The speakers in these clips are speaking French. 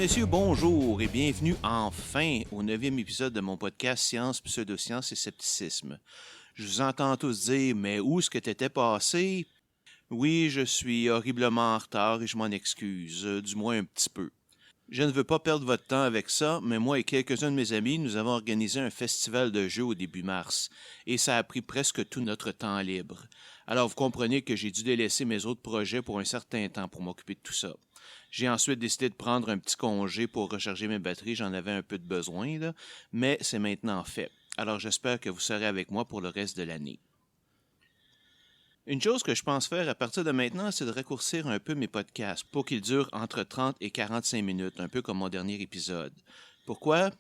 messieurs, bonjour et bienvenue enfin au 9e épisode de mon podcast Science, Pseudosciences et Scepticisme. Je vous entends tous dire, mais où est-ce que t'étais passé? Oui, je suis horriblement en retard et je m'en excuse, du moins un petit peu. Je ne veux pas perdre votre temps avec ça, mais moi et quelques-uns de mes amis, nous avons organisé un festival de jeux au début mars, et ça a pris presque tout notre temps libre. Alors vous comprenez que j'ai dû délaisser mes autres projets pour un certain temps pour m'occuper de tout ça. J'ai ensuite décidé de prendre un petit congé pour recharger mes batteries, j'en avais un peu de besoin, là, mais c'est maintenant fait. Alors j'espère que vous serez avec moi pour le reste de l'année. Une chose que je pense faire à partir de maintenant, c'est de raccourcir un peu mes podcasts pour qu'ils durent entre 30 et 45 minutes, un peu comme mon dernier épisode. Pourquoi?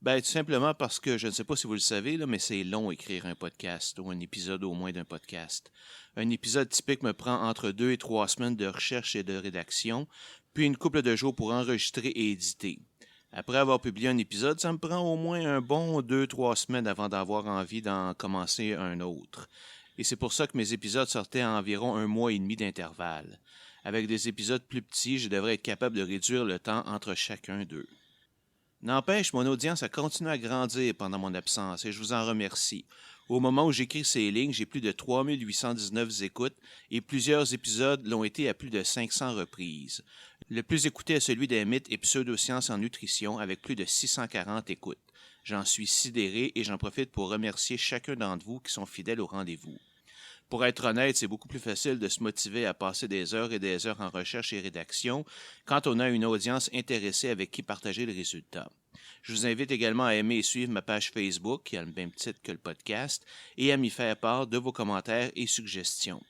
Ben, tout simplement parce que, je ne sais pas si vous le savez, là, mais c'est long écrire un podcast, ou un épisode au moins d'un podcast. Un épisode typique me prend entre 2 et 3 semaines de recherche et de rédaction, puis une couple de jours pour enregistrer et éditer. Après avoir publié un épisode, ça me prend au moins un bon 2-3 semaines avant d'avoir envie d'en commencer un autre. Et c'est pour ça que mes épisodes sortaient à environ 1 mois et demi d'intervalle. Avec des épisodes plus petits, je devrais être capable de réduire le temps entre chacun d'eux. N'empêche, mon audience a continué à grandir pendant mon absence et je vous en remercie. Au moment où j'écris ces lignes, j'ai plus de 3819 écoutes et plusieurs épisodes l'ont été à plus de 500 reprises. Le plus écouté est celui des mythes et pseudosciences en nutrition avec plus de 640 écoutes. J'en suis sidéré et j'en profite pour remercier chacun d'entre vous qui sont fidèles au rendez-vous. Pour être honnête, c'est beaucoup plus facile de se motiver à passer des heures et des heures en recherche et rédaction quand on a une audience intéressée avec qui partager le résultat. Je vous invite également à aimer et suivre ma page Facebook, qui a le même titre que le podcast, et à m'y faire part de vos commentaires et suggestions.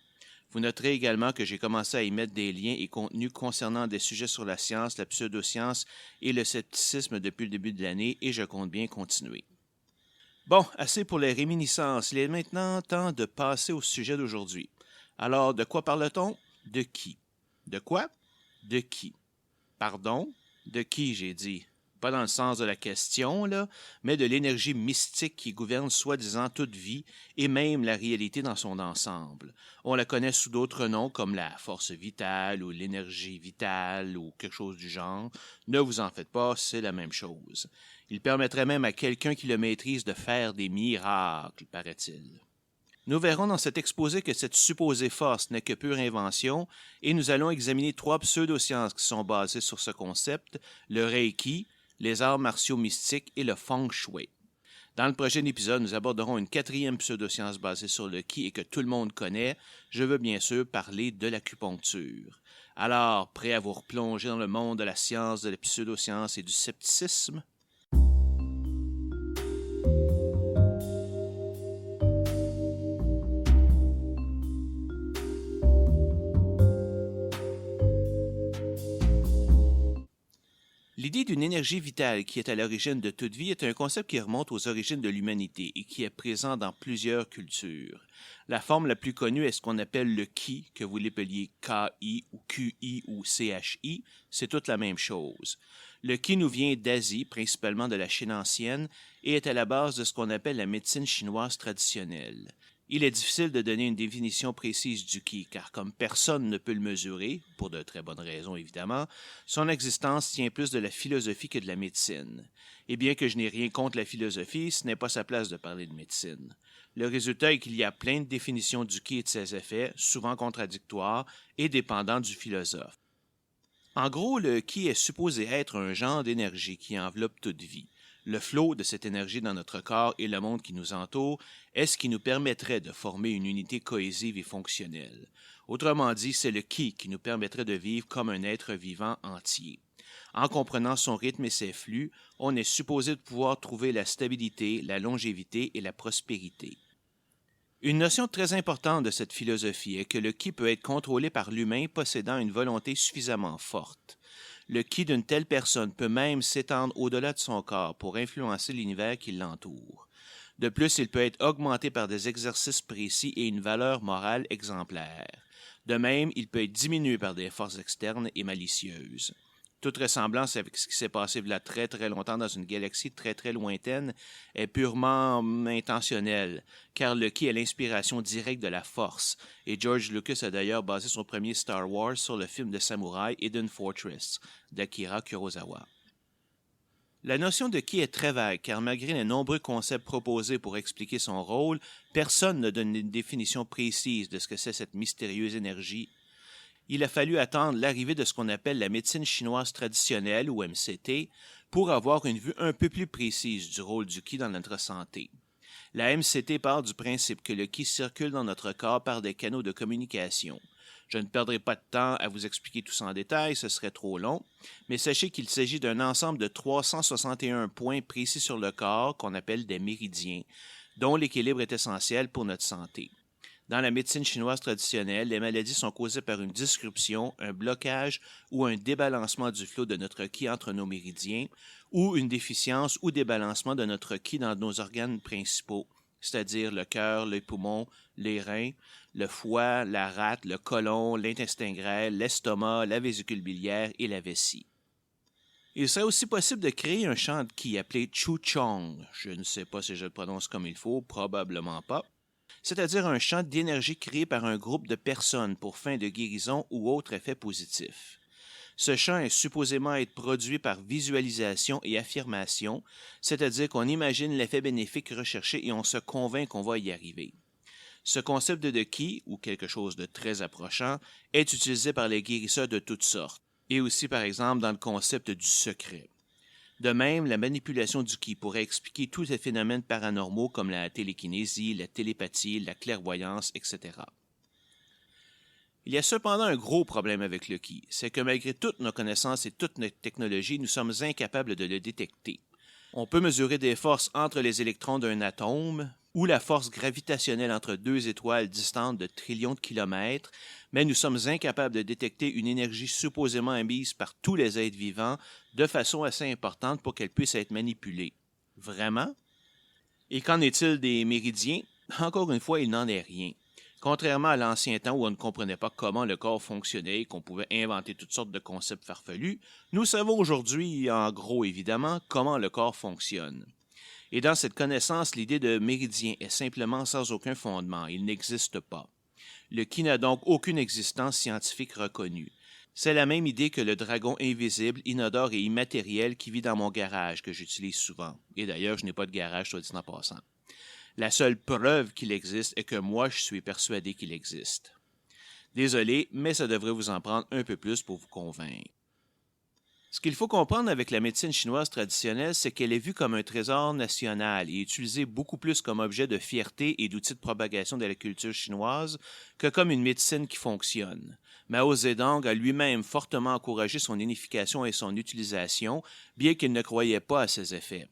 Vous noterez également que j'ai commencé à y mettre des liens et contenus concernant des sujets sur la science, la pseudoscience et le scepticisme depuis le début de l'année et je compte bien continuer. Bon, assez pour les réminiscences. Il est maintenant temps de passer au sujet d'aujourd'hui. Alors, de quoi parle-t-on? De qui? De quoi? De qui? Pardon? De qui, j'ai dit? Pas dans le sens de la question, là, mais de l'énergie mystique qui gouverne soi-disant toute vie et même la réalité dans son ensemble. On la connaît sous d'autres noms comme la force vitale ou l'énergie vitale ou quelque chose du genre. Ne vous en faites pas, c'est la même chose. Il permettrait même à quelqu'un qui le maîtrise de faire des miracles, paraît-il. Nous verrons dans cet exposé que cette supposée force n'est que pure invention et nous allons examiner 3 pseudosciences qui sont basées sur ce concept, le Reiki, les arts martiaux mystiques et le Feng Shui. Dans le prochain épisode, nous aborderons une 4e pseudoscience basée sur le Qi et que tout le monde connaît. Je veux bien sûr parler de l'acupuncture. Alors, prêt à vous replonger dans le monde de la science, de la pseudoscience et du scepticisme? L'idée d'une énergie vitale qui est à l'origine de toute vie est un concept qui remonte aux origines de l'humanité et qui est présent dans plusieurs cultures. La forme la plus connue est ce qu'on appelle le Qi, que vous l'appeliez K-I ou Q-I ou C-H-I, c'est toute la même chose. Le Qi nous vient d'Asie, principalement de la Chine ancienne, et est à la base de ce qu'on appelle la médecine chinoise traditionnelle. Il est difficile de donner une définition précise du Qi, car comme personne ne peut le mesurer, pour de très bonnes raisons évidemment, son existence tient plus de la philosophie que de la médecine. Et bien que je n'ai rien contre la philosophie, ce n'est pas sa place de parler de médecine. Le résultat est qu'il y a plein de définitions du Qi et de ses effets, souvent contradictoires et dépendant du philosophe. En gros, le Qi est supposé être un genre d'énergie qui enveloppe toute vie. Le flot de cette énergie dans notre corps et le monde qui nous entoure est ce qui nous permettrait de former une unité cohésive et fonctionnelle. Autrement dit, c'est le Qi qui nous permettrait de vivre comme un être vivant entier. En comprenant son rythme et ses flux, on est supposé de pouvoir trouver la stabilité, la longévité et la prospérité. Une notion très importante de cette philosophie est que le Qi peut être contrôlé par l'humain possédant une volonté suffisamment forte. Le Qi d'une telle personne peut même s'étendre au-delà de son corps pour influencer l'univers qui l'entoure. De plus, il peut être augmenté par des exercices précis et une valeur morale exemplaire. De même, il peut être diminué par des forces externes et malicieuses. Toute ressemblance avec ce qui s'est passé il y a très très longtemps dans une galaxie très très lointaine est purement intentionnelle, car le Qi est l'inspiration directe de la Force, et George Lucas a d'ailleurs basé son premier Star Wars sur le film de samouraï Hidden Fortress d'Akira Kurosawa. La notion de ki est très vague car malgré les nombreux concepts proposés pour expliquer son rôle, personne ne donne une définition précise de ce que c'est cette mystérieuse énergie. Il a fallu attendre l'arrivée de ce qu'on appelle la médecine chinoise traditionnelle ou MCT pour avoir une vue un peu plus précise du rôle du ki dans notre santé. La MCT part du principe que le ki circule dans notre corps par des canaux de communication. Je ne perdrai pas de temps à vous expliquer tout ça en détail, ce serait trop long, mais sachez qu'il s'agit d'un ensemble de 361 points précis sur le corps qu'on appelle des méridiens, dont l'équilibre est essentiel pour notre santé. Dans la médecine chinoise traditionnelle, les maladies sont causées par une disruption, un blocage ou un débalancement du flot de notre ki entre nos méridiens, ou une déficience ou débalancement de notre ki dans nos organes principaux, c'est-à-dire le cœur, les poumons, les reins, le foie, la rate, le côlon, l'intestin grêle, l'estomac, la vésicule biliaire et la vessie. Il serait aussi possible de créer un champ de ki appelé Chu-Chong. Je ne sais pas si je le prononce comme il faut, probablement pas. C'est-à-dire un champ d'énergie créé par un groupe de personnes pour fin de guérison ou autre effet positif. Ce champ est supposément être produit par visualisation et affirmation, c'est-à-dire qu'on imagine l'effet bénéfique recherché et on se convainc qu'on va y arriver. Ce concept de ki, ou quelque chose de très approchant, est utilisé par les guérisseurs de toutes sortes, et aussi par exemple dans le concept du secret. De même, la manipulation du ki pourrait expliquer tous les phénomènes paranormaux comme la télékinésie, la télépathie, la clairvoyance, etc. Il y a cependant un gros problème avec le ki, c'est que malgré toutes nos connaissances et toute notre technologie, nous sommes incapables de le détecter. On peut mesurer des forces entre les électrons d'un atome ou la force gravitationnelle entre deux étoiles distantes de trillions de kilomètres, mais nous sommes incapables de détecter une énergie supposément émise par tous les êtres vivants de façon assez importante pour qu'elle puisse être manipulée. Vraiment? Et qu'en est-il des méridiens? Encore une fois, il n'en est rien. Contrairement à l'ancien temps où on ne comprenait pas comment le corps fonctionnait et qu'on pouvait inventer toutes sortes de concepts farfelus, nous savons aujourd'hui, en gros évidemment, comment le corps fonctionne. Et dans cette connaissance, l'idée de méridien est simplement sans aucun fondement, il n'existe pas. Le ki n'a donc aucune existence scientifique reconnue. C'est la même idée que le dragon invisible, inodore et immatériel qui vit dans mon garage, que j'utilise souvent. Et d'ailleurs, je n'ai pas de garage, soit dit en passant. La seule preuve qu'il existe est que moi, je suis persuadé qu'il existe. Désolé, mais ça devrait vous en prendre un peu plus pour vous convaincre. Ce qu'il faut comprendre avec la médecine chinoise traditionnelle, c'est qu'elle est vue comme un trésor national et utilisée beaucoup plus comme objet de fierté et d'outil de propagation de la culture chinoise que comme une médecine qui fonctionne. Mao Zedong a lui-même fortement encouragé son unification et son utilisation, bien qu'il ne croyait pas à ses effets.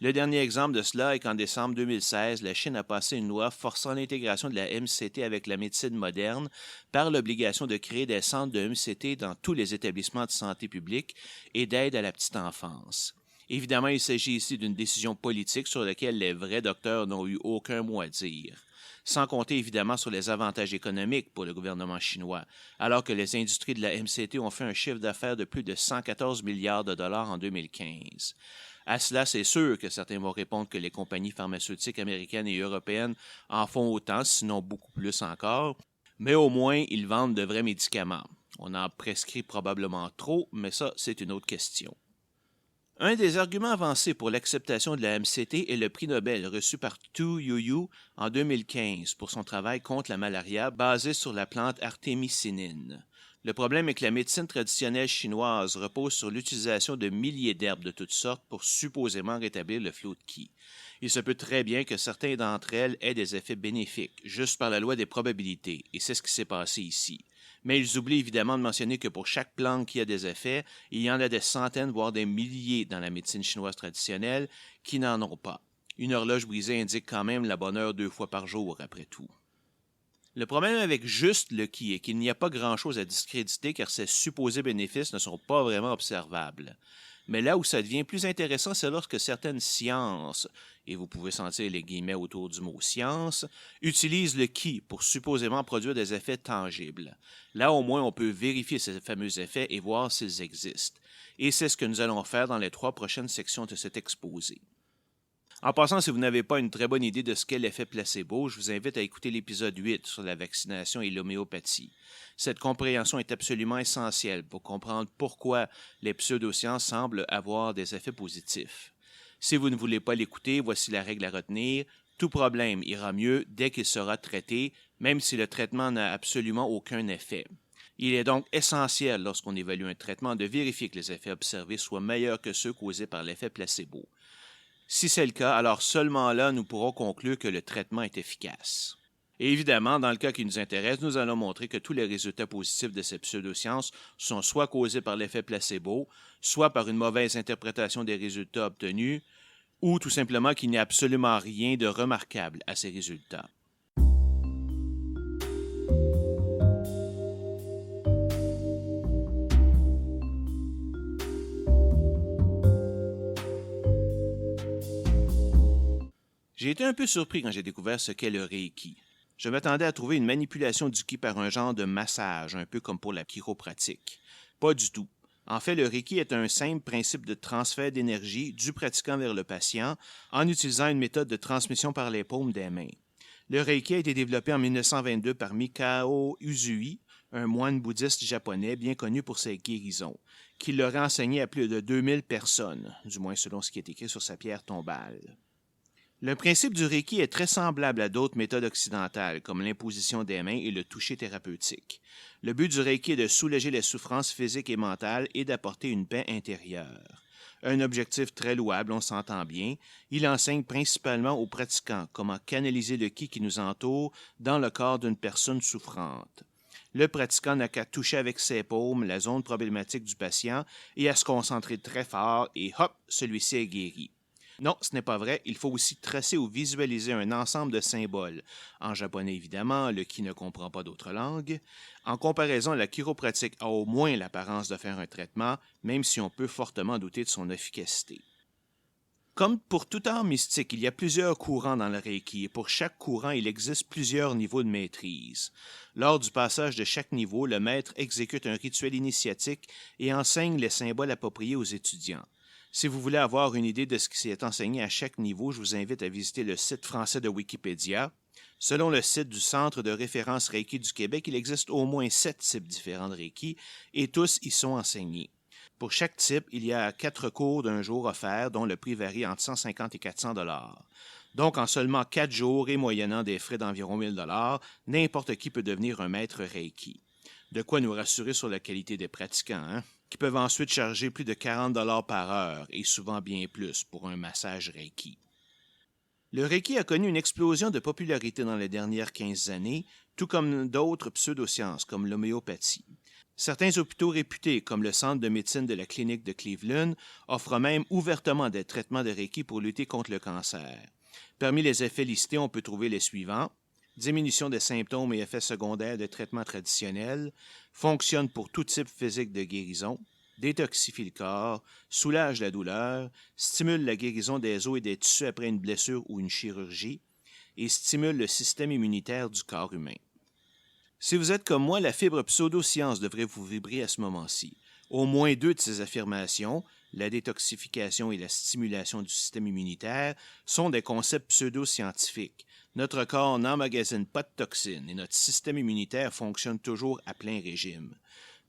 Le dernier exemple de cela est qu'en décembre 2016, la Chine a passé une loi forçant l'intégration de la MCT avec la médecine moderne par l'obligation de créer des centres de MCT dans tous les établissements de santé publique et d'aide à la petite enfance. Évidemment, il s'agit ici d'une décision politique sur laquelle les vrais docteurs n'ont eu aucun mot à dire. Sans compter évidemment sur les avantages économiques pour le gouvernement chinois, alors que les industries de la MCT ont fait un chiffre d'affaires de plus de 114 milliards de dollars en 2015. À cela, c'est sûr que certains vont répondre que les compagnies pharmaceutiques américaines et européennes en font autant, sinon beaucoup plus encore, mais au moins ils vendent de vrais médicaments. On en prescrit probablement trop, mais ça, c'est une autre question. Un des arguments avancés pour l'acceptation de la MCT est le prix Nobel reçu par Tu Youyou en 2015 pour son travail contre la malaria basé sur la plante artémisinine. Le problème est que la médecine traditionnelle chinoise repose sur l'utilisation de milliers d'herbes de toutes sortes pour supposément rétablir le flot de ki. Il se peut très bien que certains d'entre elles aient des effets bénéfiques, juste par la loi des probabilités, et c'est ce qui s'est passé ici. Mais ils oublient évidemment de mentionner que pour chaque plante qui a des effets, il y en a des centaines, voire des milliers dans la médecine chinoise traditionnelle qui n'en ont pas. Une horloge brisée indique quand même la bonne heure 2 fois par jour, après tout. Le problème avec juste le ki est qu'il n'y a pas grand-chose à discréditer car ces supposés bénéfices ne sont pas vraiment observables. Mais là où ça devient plus intéressant, c'est lorsque certaines sciences, et vous pouvez sentir les guillemets autour du mot science, utilisent le ki pour supposément produire des effets tangibles. Là au moins on peut vérifier ces fameux effets et voir s'ils existent. Et c'est ce que nous allons faire dans les 3 prochaines sections de cet exposé. En passant, si vous n'avez pas une très bonne idée de ce qu'est l'effet placebo, je vous invite à écouter l'épisode 8 sur la vaccination et l'homéopathie. Cette compréhension est absolument essentielle pour comprendre pourquoi les pseudosciences semblent avoir des effets positifs. Si vous ne voulez pas l'écouter, voici la règle à retenir. Tout problème ira mieux dès qu'il sera traité, même si le traitement n'a absolument aucun effet. Il est donc essentiel, lorsqu'on évalue un traitement, de vérifier que les effets observés soient meilleurs que ceux causés par l'effet placebo. Si c'est le cas, alors seulement là, nous pourrons conclure que le traitement est efficace. Et évidemment, dans le cas qui nous intéresse, nous allons montrer que tous les résultats positifs de ces pseudosciences sont soit causés par l'effet placebo, soit par une mauvaise interprétation des résultats obtenus, ou tout simplement qu'il n'y a absolument rien de remarquable à ces résultats. J'ai été un peu surpris quand j'ai découvert ce qu'est le Reiki. Je m'attendais à trouver une manipulation du ki par un genre de massage, un peu comme pour la chiropratique. Pas du tout. En fait, le Reiki est un simple principe de transfert d'énergie du pratiquant vers le patient en utilisant une méthode de transmission par les paumes des mains. Le Reiki a été développé en 1922 par Mikao Usui, un moine bouddhiste japonais bien connu pour ses guérisons, qui l'aurait enseigné à plus de 2000 personnes, du moins selon ce qui est écrit sur sa pierre tombale. Le principe du Reiki est très semblable à d'autres méthodes occidentales, comme l'imposition des mains et le toucher thérapeutique. Le but du Reiki est de soulager les souffrances physiques et mentales et d'apporter une paix intérieure. Un objectif très louable, on s'entend bien. Il enseigne principalement aux pratiquants comment canaliser le ki qui nous entoure dans le corps d'une personne souffrante. Le pratiquant n'a qu'à toucher avec ses paumes la zone problématique du patient et à se concentrer très fort et hop, celui-ci est guéri. Non, ce n'est pas vrai. Il faut aussi tracer ou visualiser un ensemble de symboles. En japonais, évidemment, le ki ne comprend pas d'autres langues. En comparaison, la chiropratique a au moins l'apparence de faire un traitement, même si on peut fortement douter de son efficacité. Comme pour tout art mystique, il y a plusieurs courants dans le Reiki et pour chaque courant, il existe plusieurs niveaux de maîtrise. Lors du passage de chaque niveau, le maître exécute un rituel initiatique et enseigne les symboles appropriés aux étudiants. Si vous voulez avoir une idée de ce qui s'est enseigné à chaque niveau, je vous invite à visiter le site français de Wikipédia. Selon le site du Centre de référence Reiki du Québec, il existe au moins 7 types différents de Reiki et tous y sont enseignés. Pour chaque type, il y a 4 cours d'un jour offerts dont le prix varie entre 150 et 400 $. Donc, en seulement 4 jours et moyennant des frais d'environ 1000 $, n'importe qui peut devenir un maître Reiki. De quoi nous rassurer sur la qualité des pratiquants, qui peuvent ensuite charger plus de 40 $ par heure et souvent bien plus pour un massage Reiki. Le Reiki a connu une explosion de popularité dans les dernières 15 années, tout comme d'autres pseudosciences comme l'homéopathie. Certains hôpitaux réputés, comme le Centre de médecine de la clinique de Cleveland, offrent même ouvertement des traitements de Reiki pour lutter contre le cancer. Parmi les effets listés, on peut trouver les suivants. Diminution des symptômes et effets secondaires de traitements traditionnels, fonctionne pour tout type physique de guérison, détoxifie le corps, soulage la douleur, stimule la guérison des os et des tissus après une blessure ou une chirurgie, et stimule le système immunitaire du corps humain. Si vous êtes comme moi, la fibre pseudoscience devrait vous vibrer à ce moment-ci. Au moins 2 de ces affirmations, la détoxification et la stimulation du système immunitaire, sont des concepts pseudo-scientifiques. Notre corps n'emmagasine pas de toxines et notre système immunitaire fonctionne toujours à plein régime.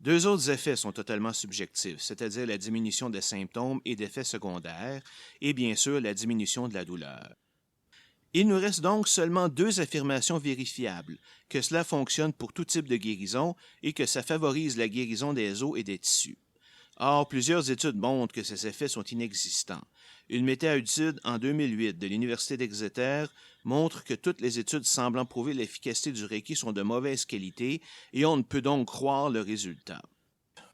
2 autres effets sont totalement subjectifs, c'est-à-dire la diminution des symptômes et d'effets secondaires, et bien sûr la diminution de la douleur. Il nous reste donc seulement 2 affirmations vérifiables, que cela fonctionne pour tout type de guérison et que ça favorise la guérison des os et des tissus. Or, plusieurs études montrent que ces effets sont inexistants. Une méta-étude en 2008 de l'Université d'Exeter montre que toutes les études semblant prouver l'efficacité du Reiki sont de mauvaise qualité et on ne peut donc croire le résultat.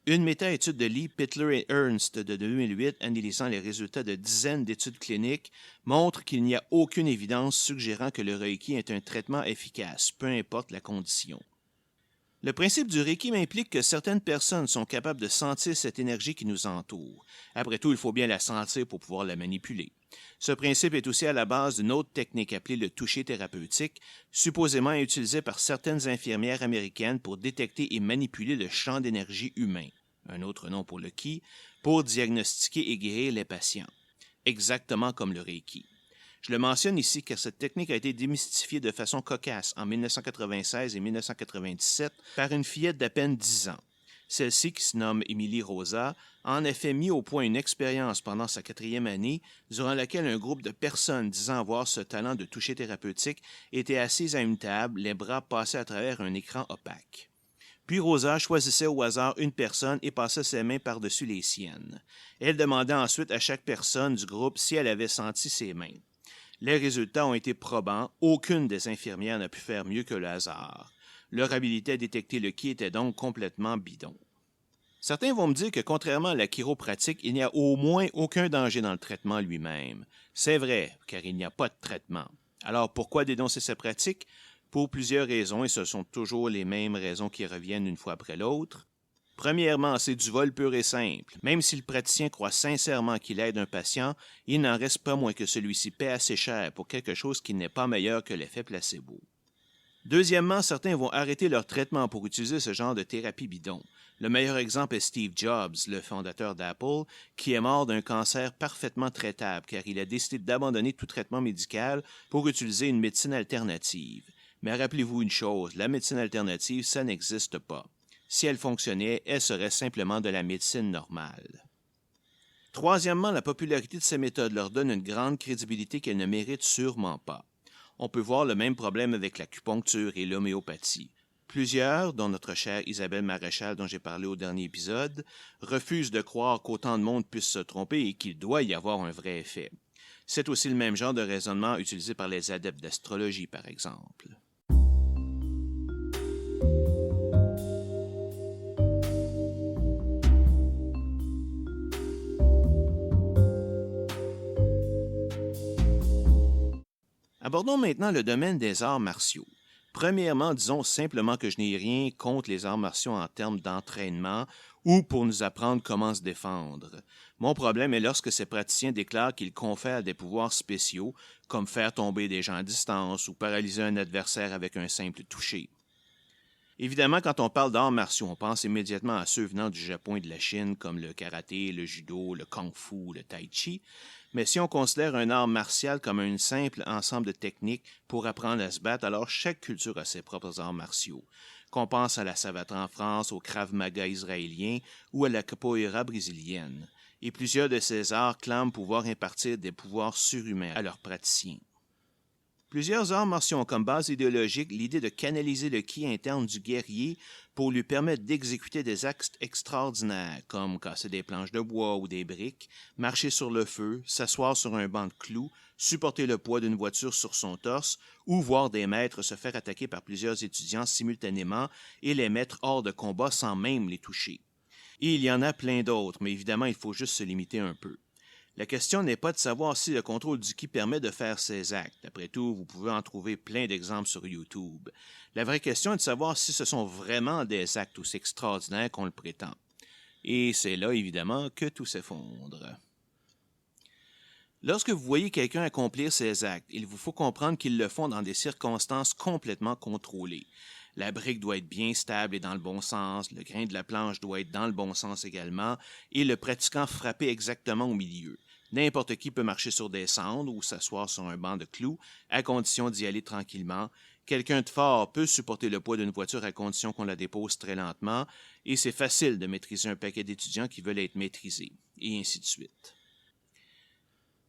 Une méta-étude de Lee, Pitler et Ernst de 2008, analysant les résultats de dizaines d'études cliniques, montre qu'il n'y a aucune évidence suggérant que le Reiki est un traitement efficace, peu importe la condition. Le principe du Reiki implique que certaines personnes sont capables de sentir cette énergie qui nous entoure. Après tout, il faut bien la sentir pour pouvoir la manipuler. Ce principe est aussi à la base d'une autre technique appelée le toucher thérapeutique, supposément utilisée par certaines infirmières américaines pour détecter et manipuler le champ d'énergie humain, un autre nom pour le ki, pour diagnostiquer et guérir les patients, exactement comme le Reiki. Je le mentionne ici car cette technique a été démystifiée de façon cocasse en 1996 et 1997 par une fillette d'à peine 10 ans. Celle-ci, qui se nomme Émilie Rosa, a en effet mis au point une expérience pendant sa 4e année, durant laquelle un groupe de personnes disant avoir ce talent de toucher thérapeutique était assise à une table, les bras passés à travers un écran opaque. Puis Rosa choisissait au hasard une personne et passait ses mains par-dessus les siennes. Elle demandait ensuite à chaque personne du groupe si elle avait senti ses mains. Les résultats ont été probants, aucune des infirmières n'a pu faire mieux que le hasard. Leur habilité à détecter le qui était donc complètement bidon. Certains vont me dire que contrairement à la chiropratique, il n'y a au moins aucun danger dans le traitement lui-même. C'est vrai, car il n'y a pas de traitement. Alors pourquoi dénoncer cette pratique? Pour plusieurs raisons, et ce sont toujours les mêmes raisons qui reviennent une fois après l'autre. Premièrement, c'est du vol pur et simple. Même si le praticien croit sincèrement qu'il aide un patient, il n'en reste pas moins que celui-ci paie assez cher pour quelque chose qui n'est pas meilleur que l'effet placebo. Deuxièmement, certains vont arrêter leur traitement pour utiliser ce genre de thérapie bidon. Le meilleur exemple est Steve Jobs, le fondateur d'Apple, qui est mort d'un cancer parfaitement traitable car il a décidé d'abandonner tout traitement médical pour utiliser une médecine alternative. Mais rappelez-vous une chose, la médecine alternative, ça n'existe pas. Si elle fonctionnait, elle serait simplement de la médecine normale. Troisièmement, la popularité de ces méthodes leur donne une grande crédibilité qu'elles ne méritent sûrement pas. On peut voir le même problème avec l'acupuncture et l'homéopathie. Plusieurs, dont notre chère Isabelle Maréchal dont j'ai parlé au dernier épisode, refusent de croire qu'autant de monde puisse se tromper et qu'il doit y avoir un vrai effet. C'est aussi le même genre de raisonnement utilisé par les adeptes d'astrologie, par exemple. Abordons maintenant le domaine des arts martiaux. Premièrement, disons simplement que je n'ai rien contre les arts martiaux en termes d'entraînement ou pour nous apprendre comment se défendre. Mon problème est lorsque ces praticiens déclarent qu'ils confèrent des pouvoirs spéciaux, comme faire tomber des gens à distance ou paralyser un adversaire avec un simple toucher. Évidemment, quand on parle d'arts martiaux, on pense immédiatement à ceux venant du Japon et de la Chine, comme le karaté, le judo, le kung-fu, le tai chi. Mais si on considère un art martial comme un simple ensemble de techniques pour apprendre à se battre, alors chaque culture a ses propres arts martiaux. Qu'on pense à la savate en France, au Krav Maga israélien ou à la capoeira brésilienne. Et plusieurs de ces arts clament pouvoir impartir des pouvoirs surhumains à leurs praticiens. Plusieurs arts martiaux ont comme base idéologique l'idée de canaliser le ki interne du guerrier pour lui permettre d'exécuter des actes extraordinaires, comme casser des planches de bois ou des briques, marcher sur le feu, s'asseoir sur un banc de clous, supporter le poids d'une voiture sur son torse, ou voir des maîtres se faire attaquer par plusieurs étudiants simultanément et les mettre hors de combat sans même les toucher. Et il y en a plein d'autres, mais évidemment il faut juste se limiter un peu. La question n'est pas de savoir si le contrôle du ki permet de faire ces actes. Après tout, vous pouvez en trouver plein d'exemples sur YouTube. La vraie question est de savoir si ce sont vraiment des actes aussi extraordinaires qu'on le prétend. Et c'est là, évidemment, que tout s'effondre. Lorsque vous voyez quelqu'un accomplir ces actes, il vous faut comprendre qu'ils le font dans des circonstances complètement contrôlées. La brique doit être bien stable et dans le bon sens, le grain de la planche doit être dans le bon sens également, et le pratiquant frapper exactement au milieu. N'importe qui peut marcher sur des cendres ou s'asseoir sur un banc de clous, à condition d'y aller tranquillement. Quelqu'un de fort peut supporter le poids d'une voiture à condition qu'on la dépose très lentement, et c'est facile de maîtriser un paquet d'étudiants qui veulent être maîtrisés, et ainsi de suite.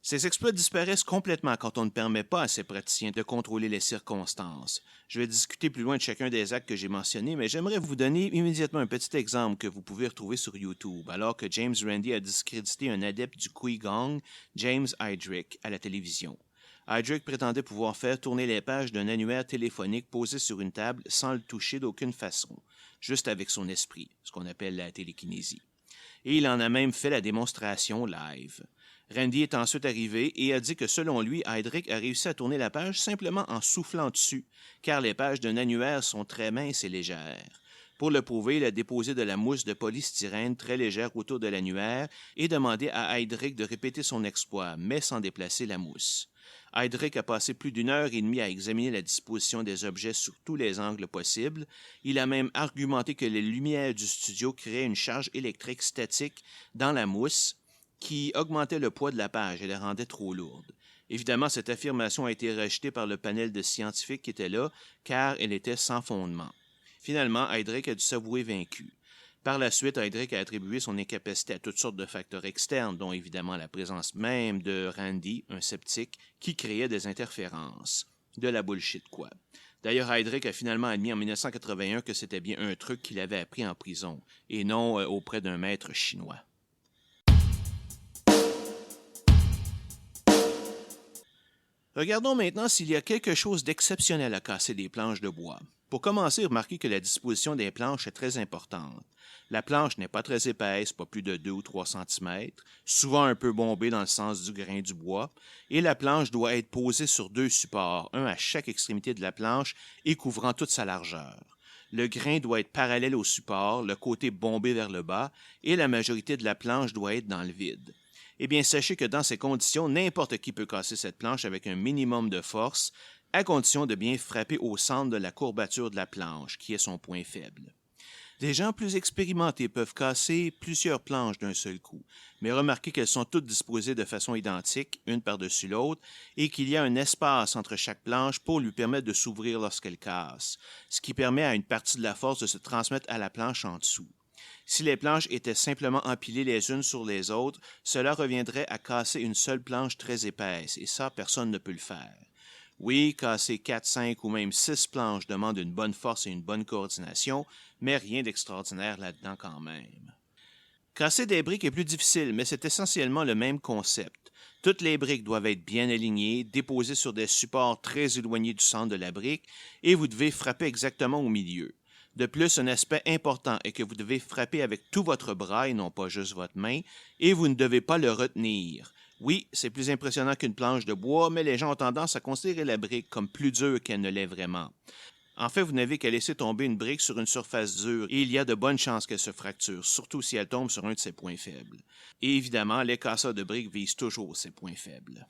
Ces exploits disparaissent complètement quand on ne permet pas à ces praticiens de contrôler les circonstances. Je vais discuter plus loin de chacun des actes que j'ai mentionnés, mais j'aimerais vous donner immédiatement un petit exemple que vous pouvez retrouver sur YouTube, alors que James Randi a discrédité un adepte du Qigong, James Heydrich, à la télévision. Heydrich prétendait pouvoir faire tourner les pages d'un annuaire téléphonique posé sur une table sans le toucher d'aucune façon, juste avec son esprit, ce qu'on appelle la télékinésie. Et il en a même fait la démonstration live. Randi est ensuite arrivé et a dit que selon lui, Heydrich a réussi à tourner la page simplement en soufflant dessus, car les pages d'un annuaire sont très minces et légères. Pour le prouver, il a déposé de la mousse de polystyrène très légère autour de l'annuaire et demandé à Heydrich de répéter son exploit, mais sans déplacer la mousse. Heydrich a passé plus d'1 heure et demie à examiner la disposition des objets sous tous les angles possibles. Il a même argumenté que les lumières du studio créaient une charge électrique statique dans la mousse, qui augmentait le poids de la page et la rendait trop lourde. Évidemment, cette affirmation a été rejetée par le panel de scientifiques qui étaient là, car elle était sans fondement. Finalement, Heydrich a dû s'avouer vaincu. Par la suite, Heydrich a attribué son incapacité à toutes sortes de facteurs externes, dont évidemment la présence même de Randi, un sceptique, qui créait des interférences. De la bullshit, quoi. D'ailleurs, Heydrich a finalement admis en 1981 que c'était bien un truc qu'il avait appris en prison, et non auprès d'un maître chinois. Regardons maintenant s'il y a quelque chose d'exceptionnel à casser des planches de bois. Pour commencer, remarquez que la disposition des planches est très importante. La planche n'est pas très épaisse, pas plus de 2 ou 3 cm, souvent un peu bombée dans le sens du grain du bois, et la planche doit être posée sur 2 supports, un à chaque extrémité de la planche et couvrant toute sa largeur. Le grain doit être parallèle au support, le côté bombé vers le bas, et la majorité de la planche doit être dans le vide. Eh bien, sachez que dans ces conditions, n'importe qui peut casser cette planche avec un minimum de force, à condition de bien frapper au centre de la courbature de la planche, qui est son point faible. Des gens plus expérimentés peuvent casser plusieurs planches d'un seul coup, mais remarquez qu'elles sont toutes disposées de façon identique, une par-dessus l'autre, et qu'il y a un espace entre chaque planche pour lui permettre de s'ouvrir lorsqu'elle casse, ce qui permet à une partie de la force de se transmettre à la planche en dessous. Si les planches étaient simplement empilées les unes sur les autres, cela reviendrait à casser une seule planche très épaisse, et ça, personne ne peut le faire. Oui, casser 4, 5 ou même 6 planches demande une bonne force et une bonne coordination, mais rien d'extraordinaire là-dedans quand même. Casser des briques est plus difficile, mais c'est essentiellement le même concept. Toutes les briques doivent être bien alignées, déposées sur des supports très éloignés du centre de la brique, et vous devez frapper exactement au milieu. De plus, un aspect important est que vous devez frapper avec tout votre bras et non pas juste votre main, et vous ne devez pas le retenir. Oui, c'est plus impressionnant qu'une planche de bois, mais les gens ont tendance à considérer la brique comme plus dure qu'elle ne l'est vraiment. En fait, vous n'avez qu'à laisser tomber une brique sur une surface dure et il y a de bonnes chances qu'elle se fracture, surtout si elle tombe sur un de ses points faibles. Et évidemment, les casseurs de briques visent toujours ces points faibles.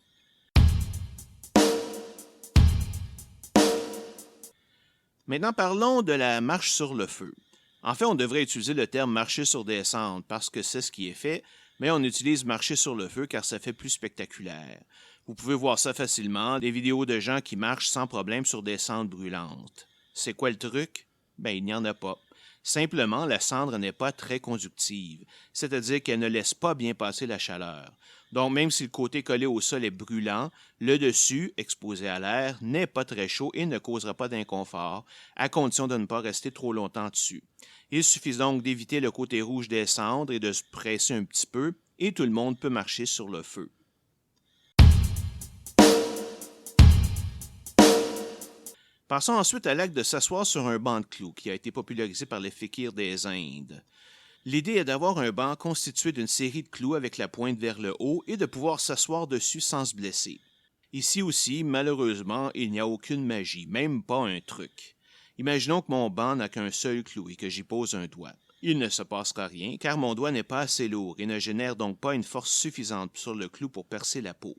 Maintenant, parlons de la marche sur le feu. En fait, on devrait utiliser le terme marcher sur des cendres parce que c'est ce qui est fait, mais on utilise marcher sur le feu car ça fait plus spectaculaire. Vous pouvez voir ça facilement, des vidéos de gens qui marchent sans problème sur des cendres brûlantes. C'est quoi le truc? Ben, il n'y en a pas. Simplement, la cendre n'est pas très conductive, c'est-à-dire qu'elle ne laisse pas bien passer la chaleur. Donc, même si le côté collé au sol est brûlant, le dessus, exposé à l'air, n'est pas très chaud et ne causera pas d'inconfort, à condition de ne pas rester trop longtemps dessus. Il suffit donc d'éviter le côté rouge des cendres et de se presser un petit peu, et tout le monde peut marcher sur le feu. Passons ensuite à l'acte de s'asseoir sur un banc de clous qui a été popularisé par les fakirs des Indes. L'idée est d'avoir un banc constitué d'une série de clous avec la pointe vers le haut et de pouvoir s'asseoir dessus sans se blesser. Ici aussi, malheureusement, il n'y a aucune magie, même pas un truc. Imaginons que mon banc n'a qu'un seul clou et que j'y pose un doigt. Il ne se passera rien car mon doigt n'est pas assez lourd et ne génère donc pas une force suffisante sur le clou pour percer la peau.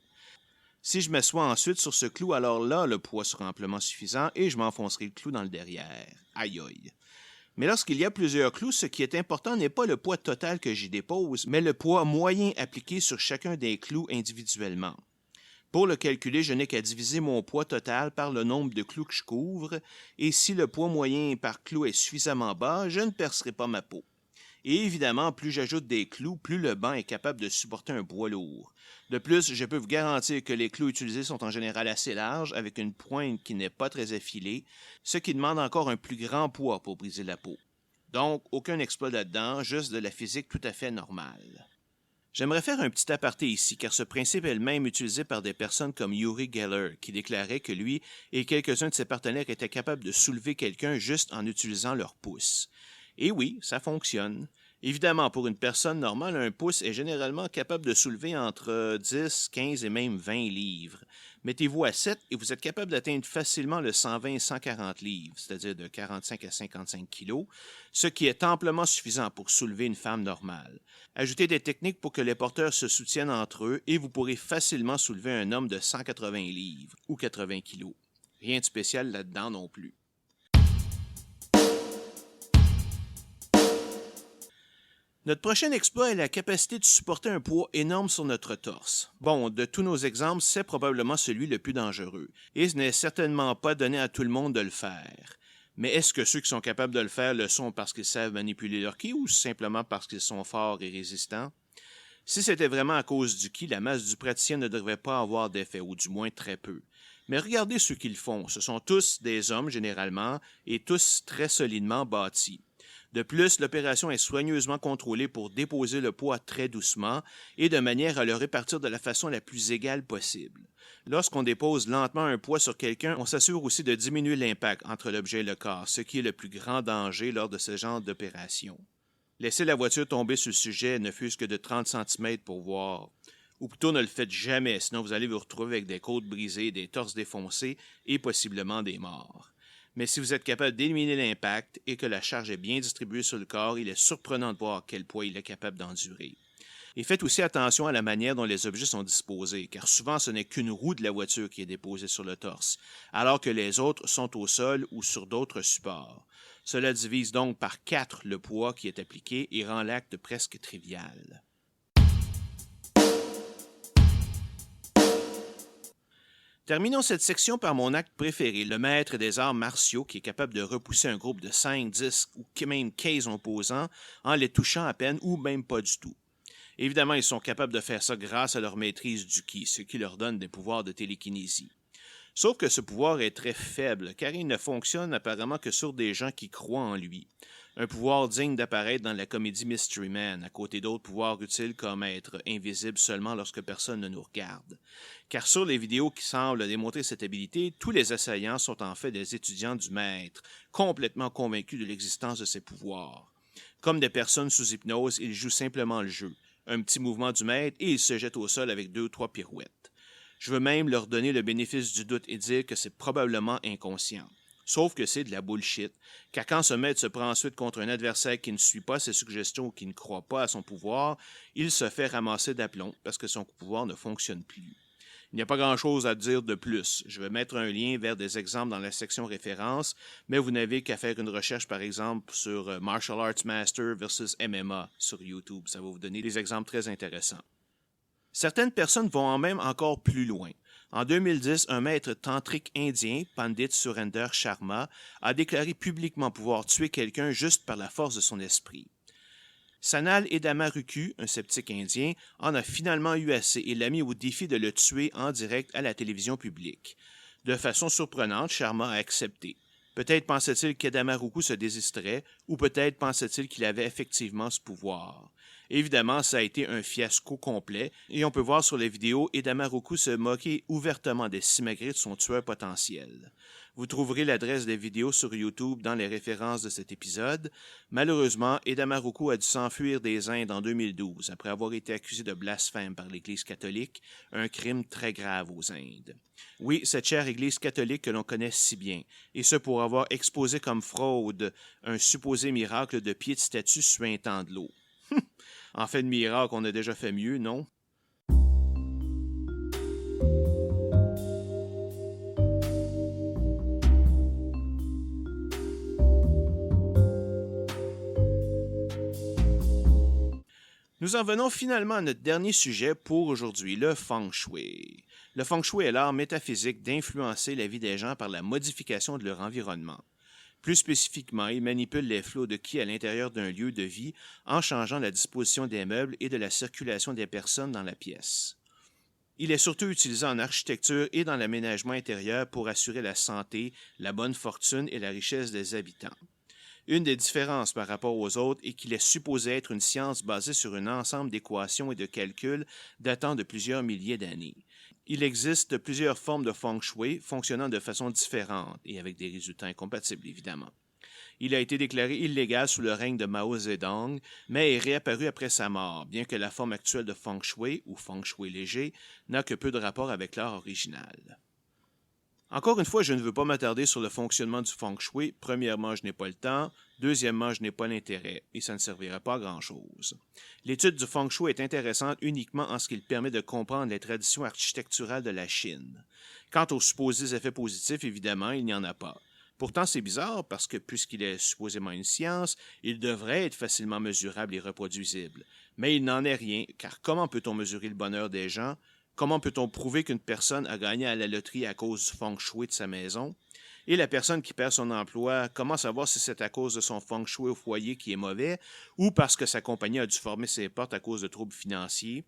Si je m'assois ensuite sur ce clou, alors là, le poids sera amplement suffisant et je m'enfoncerai le clou dans le derrière. Aïe aïe. Mais lorsqu'il y a plusieurs clous, ce qui est important n'est pas le poids total que j'y dépose, mais le poids moyen appliqué sur chacun des clous individuellement. Pour le calculer, je n'ai qu'à diviser mon poids total par le nombre de clous que je couvre, et si le poids moyen par clou est suffisamment bas, je ne percerai pas ma peau. Et évidemment, plus j'ajoute des clous, plus le banc est capable de supporter un poids lourd. De plus, je peux vous garantir que les clous utilisés sont en général assez larges, avec une pointe qui n'est pas très affilée, ce qui demande encore un plus grand poids pour briser la peau. Donc, aucun exploit là-dedans, juste de la physique tout à fait normale. J'aimerais faire un petit aparté ici, car ce principe est le même utilisé par des personnes comme Uri Geller, qui déclarait que lui et quelques-uns de ses partenaires étaient capables de soulever quelqu'un juste en utilisant leur pouce. Et oui, ça fonctionne. Évidemment, pour une personne normale, un pouce est généralement capable de soulever entre 10, 15 et même 20 livres. Mettez-vous à 7 et vous êtes capable d'atteindre facilement le 120-140 livres, c'est-à-dire de 45 à 55 kilos, ce qui est amplement suffisant pour soulever une femme normale. Ajoutez des techniques pour que les porteurs se soutiennent entre eux et vous pourrez facilement soulever un homme de 180 livres ou 80 kilos. Rien de spécial là-dedans non plus. Notre prochain exploit est la capacité de supporter un poids énorme sur notre torse. Bon, de tous nos exemples, c'est probablement celui le plus dangereux, et ce n'est certainement pas donné à tout le monde de le faire. Mais est-ce que ceux qui sont capables de le faire le sont parce qu'ils savent manipuler leur ki ou simplement parce qu'ils sont forts et résistants? Si c'était vraiment à cause du ki, la masse du praticien ne devrait pas avoir d'effet, ou du moins très peu. Mais regardez ceux qui le font, ce sont tous des hommes généralement, et tous très solidement bâtis. De plus, l'opération est soigneusement contrôlée pour déposer le poids très doucement et de manière à le répartir de la façon la plus égale possible. Lorsqu'on dépose lentement un poids sur quelqu'un, on s'assure aussi de diminuer l'impact entre l'objet et le corps, ce qui est le plus grand danger lors de ce genre d'opération. Laissez la voiture tomber sur le sujet ne fût-ce que de 30 cm pour voir. Ou plutôt ne le faites jamais, sinon vous allez vous retrouver avec des côtes brisées, des torses défoncés et possiblement des morts. Mais si vous êtes capable d'éliminer l'impact et que la charge est bien distribuée sur le corps, il est surprenant de voir quel poids il est capable d'endurer. Et faites aussi attention à la manière dont les objets sont disposés, car souvent ce n'est qu'une roue de la voiture qui est déposée sur le torse, alors que les autres sont au sol ou sur d'autres supports. Cela divise donc par 4 le poids qui est appliqué et rend l'acte presque trivial. Terminons cette section par mon acte préféré, le maître des arts martiaux qui est capable de repousser un groupe de 5, 10 ou même 15 opposants en les touchant à peine ou même pas du tout. Évidemment, ils sont capables de faire ça grâce à leur maîtrise du ki, ce qui leur donne des pouvoirs de télékinésie. Sauf que ce pouvoir est très faible, car il ne fonctionne apparemment que sur des gens qui croient en lui. Un pouvoir digne d'apparaître dans la comédie Mystery Man, à côté d'autres pouvoirs utiles comme être invisible seulement lorsque personne ne nous regarde. Car sur les vidéos qui semblent démontrer cette habilité, tous les assaillants sont en fait des étudiants du maître, complètement convaincus de l'existence de ces pouvoirs. Comme des personnes sous hypnose, ils jouent simplement le jeu. Un petit mouvement du maître et ils se jettent au sol avec 2 ou 3 pirouettes. Je veux même leur donner le bénéfice du doute et dire que c'est probablement inconscient. Sauf que c'est de la bullshit, car quand ce maître se prend ensuite contre un adversaire qui ne suit pas ses suggestions ou qui ne croit pas à son pouvoir, il se fait ramasser d'aplomb parce que son pouvoir ne fonctionne plus. Il n'y a pas grand-chose à dire de plus. Je vais mettre un lien vers des exemples dans la section références, mais vous n'avez qu'à faire une recherche par exemple sur Martial Arts Master versus MMA sur YouTube. Ça va vous donner des exemples très intéressants. Certaines personnes vont même encore plus loin. En 2010, un maître tantrique indien, Pandit Surinder Sharma, a déclaré publiquement pouvoir tuer quelqu'un juste par la force de son esprit. Sanal Edamaruku, un sceptique indien, en a finalement eu assez et l'a mis au défi de le tuer en direct à la télévision publique. De façon surprenante, Sharma a accepté. Peut-être pensait-il qu'Edamaruku se désisterait, ou peut-être pensait-il qu'il avait effectivement ce pouvoir. Évidemment, ça a été un fiasco complet, et on peut voir sur les vidéos Edamaruku se moquer ouvertement des simagrées de son tueur potentiel. Vous trouverez l'adresse des vidéos sur YouTube dans les références de cet épisode. Malheureusement, Edamaruku a dû s'enfuir des Indes en 2012 après avoir été accusé de blasphème par l'Église catholique, un crime très grave aux Indes. Oui, cette chère Église catholique que l'on connaît si bien, et ce pour avoir exposé comme fraude un supposé miracle de pied de statue suintant de l'eau. En fait de miracle, on a déjà fait mieux, non? Nous en venons finalement à notre dernier sujet pour aujourd'hui, le Feng Shui. Le Feng Shui est l'art métaphysique d'influencer la vie des gens par la modification de leur environnement. Plus spécifiquement, il manipule les flots de ki à l'intérieur d'un lieu de vie en changeant la disposition des meubles et de la circulation des personnes dans la pièce. Il est surtout utilisé en architecture et dans l'aménagement intérieur pour assurer la santé, la bonne fortune et la richesse des habitants. Une des différences par rapport aux autres est qu'il est supposé être une science basée sur un ensemble d'équations et de calculs datant de plusieurs milliers d'années. Il existe plusieurs formes de Feng Shui fonctionnant de façon différente et avec des résultats incompatibles, évidemment. Il a été déclaré illégal sous le règne de Mao Zedong, mais est réapparu après sa mort, bien que la forme actuelle de Feng Shui, ou Feng Shui léger, n'a que peu de rapport avec l'art original. Encore une fois, je ne veux pas m'attarder sur le fonctionnement du Feng Shui. Premièrement, je n'ai pas le temps. Deuxièmement, je n'ai pas l'intérêt, et ça ne servirait pas à grand-chose. L'étude du Feng Shui est intéressante uniquement en ce qu'il permet de comprendre les traditions architecturales de la Chine. Quant aux supposés effets positifs, évidemment, il n'y en a pas. Pourtant, c'est bizarre parce que puisqu'il est supposément une science, il devrait être facilement mesurable et reproduisible. Mais il n'en est rien, car comment peut-on mesurer le bonheur des gens? Comment peut-on prouver qu'une personne a gagné à la loterie à cause du feng shui de sa maison? Et la personne qui perd son emploi, comment savoir si c'est à cause de son feng shui au foyer qui est mauvais ou parce que sa compagnie a dû fermer ses portes à cause de troubles financiers?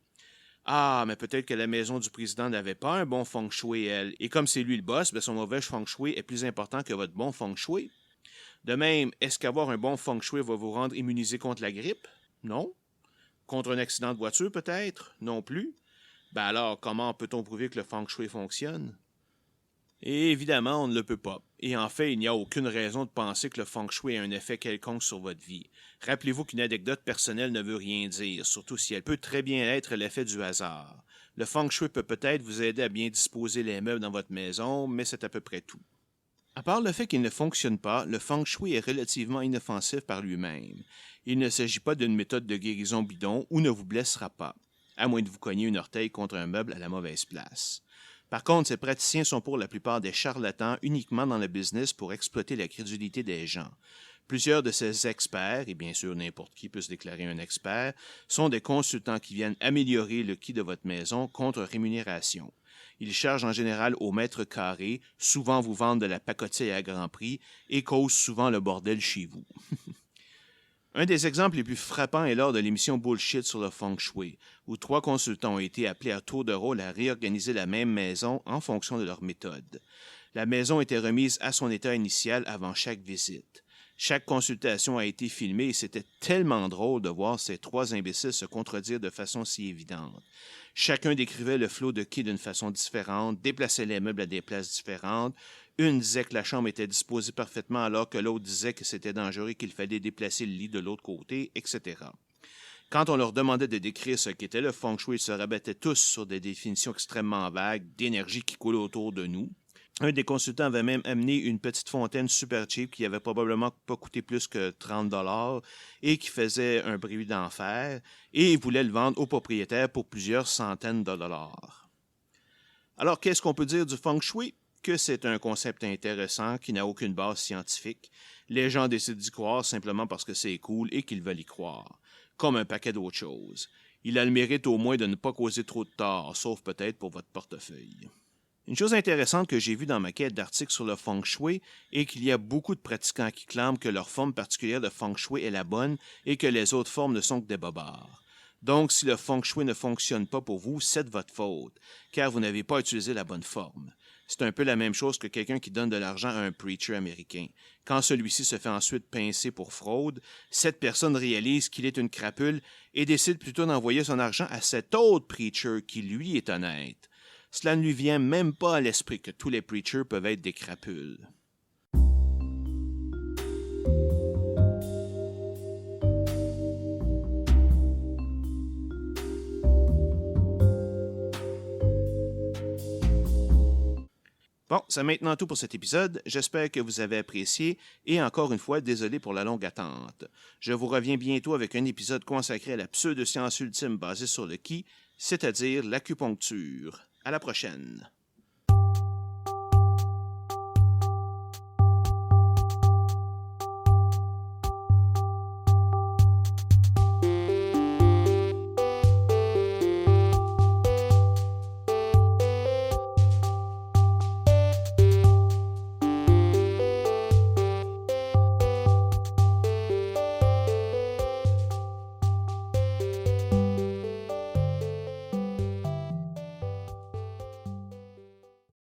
Ah, mais peut-être que la maison du président n'avait pas un bon feng shui, elle. Et comme c'est lui le boss, son mauvais feng shui est plus important que votre bon feng shui. De même, est-ce qu'avoir un bon feng shui va vous rendre immunisé contre la grippe? Non. Contre un accident de voiture, peut-être? Non plus. Alors, comment peut-on prouver que le feng shui fonctionne? Et évidemment, on ne le peut pas. Et en fait, il n'y a aucune raison de penser que le feng shui a un effet quelconque sur votre vie. Rappelez-vous qu'une anecdote personnelle ne veut rien dire, surtout si elle peut très bien être l'effet du hasard. Le feng shui peut peut-être vous aider à bien disposer les meubles dans votre maison, mais c'est à peu près tout. À part le fait qu'il ne fonctionne pas, le feng shui est relativement inoffensif par lui-même. Il ne s'agit pas d'une méthode de guérison bidon ou ne vous blessera pas, à moins de vous cogner une orteille contre un meuble à la mauvaise place. Par contre, ces praticiens sont pour la plupart des charlatans uniquement dans le business pour exploiter la crédulité des gens. Plusieurs de ces experts, et bien sûr n'importe qui peut se déclarer un expert, sont des consultants qui viennent améliorer le qui de votre maison contre rémunération. Ils chargent en général au mètre carré, souvent vous vendent de la pacotille à grand prix et causent souvent le bordel chez vous. Un des exemples les plus frappants est lors de l'émission Bullshit sur le Feng Shui, où 3 consultants ont été appelés à tour de rôle à réorganiser la même maison en fonction de leur méthode. La maison était remise à son état initial avant chaque visite. Chaque consultation a été filmée et c'était tellement drôle de voir ces 3 imbéciles se contredire de façon si évidente. Chacun décrivait le flot de ki d'une façon différente, déplaçait les meubles à des places différentes. Une disait que la chambre était disposée parfaitement alors que l'autre disait que c'était dangereux et qu'il fallait déplacer le lit de l'autre côté, etc. Quand on leur demandait de décrire ce qu'était le feng shui, ils se rabattaient tous sur des définitions extrêmement vagues d'énergie qui coule autour de nous. Un des consultants avait même amené une petite fontaine super cheap qui avait probablement pas coûté plus que 30$ et qui faisait un bruit d'enfer, et il voulait le vendre au propriétaire pour plusieurs centaines de dollars. Alors, qu'est-ce qu'on peut dire du feng shui? Que c'est un concept intéressant qui n'a aucune base scientifique. Les gens décident d'y croire simplement parce que c'est cool et qu'ils veulent y croire, comme un paquet d'autres choses. Il a le mérite au moins de ne pas causer trop de tort, sauf peut-être pour votre portefeuille. Une chose intéressante que j'ai vue dans ma quête d'articles sur le feng shui est qu'il y a beaucoup de pratiquants qui clament que leur forme particulière de feng shui est la bonne et que les autres formes ne sont que des bobards. Donc, si le feng shui ne fonctionne pas pour vous, c'est de votre faute, car vous n'avez pas utilisé la bonne forme. C'est un peu la même chose que quelqu'un qui donne de l'argent à un preacher américain. Quand celui-ci se fait ensuite pincer pour fraude, cette personne réalise qu'il est une crapule et décide plutôt d'envoyer son argent à cet autre preacher qui, lui, est honnête. Cela ne lui vient même pas à l'esprit que tous les preachers peuvent être des crapules. Bon, c'est maintenant tout pour cet épisode. J'espère que vous avez apprécié et encore une fois, désolé pour la longue attente. Je vous reviens bientôt avec un épisode consacré à la pseudo-science ultime basée sur le ki, c'est-à-dire l'acupuncture. À la prochaine.